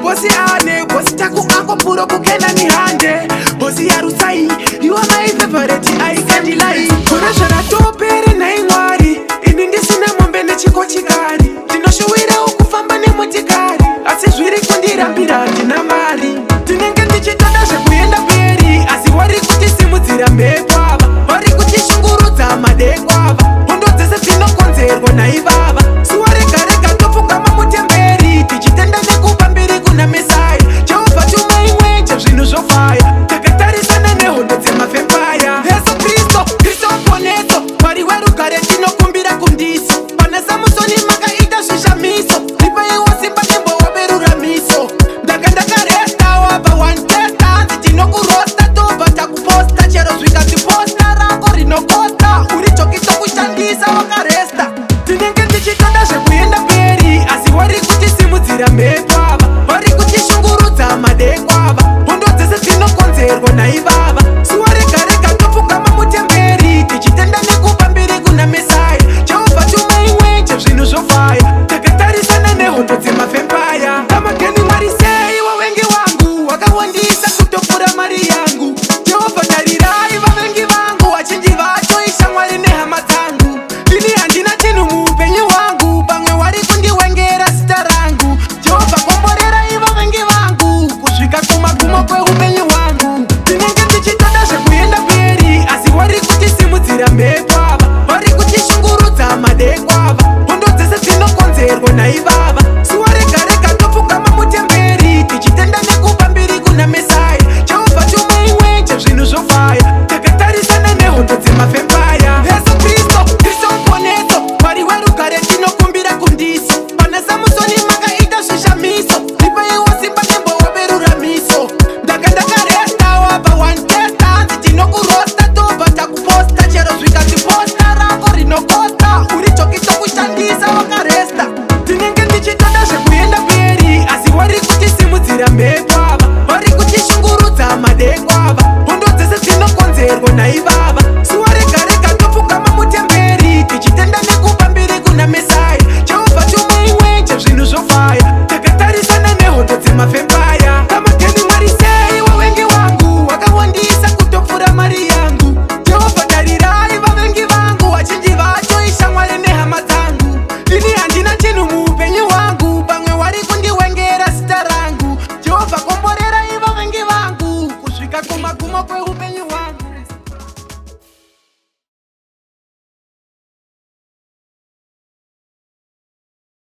bosi ane bosi taku ango puro kukenda ni hande bosi ya rusai you are my favorite I can't lie kona shara topere na ingwari ini ndisina mombe nechiko chikari tinoshuwira ukufamba nemotikari asi zviri kundirambira ndina mari tinenge ndichitoda zvekuenda mberi asi wari kutisimudzira mhepo ava wari kutishungurudza madeko ava hondo dzese dzinokonzerwa naivava siwaregarega topfungama mutemberi tichitenda nekupa mbiri kuna mesaya jehovha chuma imwe chezvinhu zvofaya takatarisana nehondo dzemafempaya yesu kristu kristu waponeso mwari werugare tinokumbira kundiso pana samusoni makaita zvishamiso ripaiwo simba nembowaberuramiso ndakaresta wabva wantesta hanzi tinokurosta tobva takuposta chero zvikatiposta rango rinokosta uri chokito kushandisa wakaresta tinenge tichitoda zvekuenda mberi asi wari kutisimudzira mhepo ava wari kutishungurudza madeko ava hondo dzese dzinokonzerwa naivava siwaregarega topfungama mutemberi tichitenda nekupa mbiri kuna mesaya jehovha chuma imwe chezvinhu zvofaya takatarisana nehondo dzemafempaya amageni mwari sei wavengi wangu wakawandisa kutopfura mari yangu jehovha tarirai vavengi vangu vachinji vatoisha mwari nehama dzangu ini handina chinhu muupenyu hwangu pamwe wari kundiwengera zita rangu jehovha komborerai vavengi vangu kusvika kumagumo kweupenyu hwangu tinenge tichitoda zvekuenda mberi asi wari kutisimudzira mhepo ava wari kutishungurudza madeko ava hondo dzese dzinokonzerwa naivava siwaregarega topfungama mutemberi tichitenda nekupa mbiri kuna mesaya jehovha chuma imwe chezvinhu zvofaya takatarisana nehondo dzemafempaya yesu kristu kristu waponeso mwari werugare tinokumbira kundiso pana samusoni makaita zvishamiso ripaiwo simba nembowaberuramiso ndakaresta wabva wantesta hanzi tinokurosta tobva takuposta chero zvikatiposta rango rinokosta uri chokito kushandisa wakaresta tinenge tichitoda zvekuenda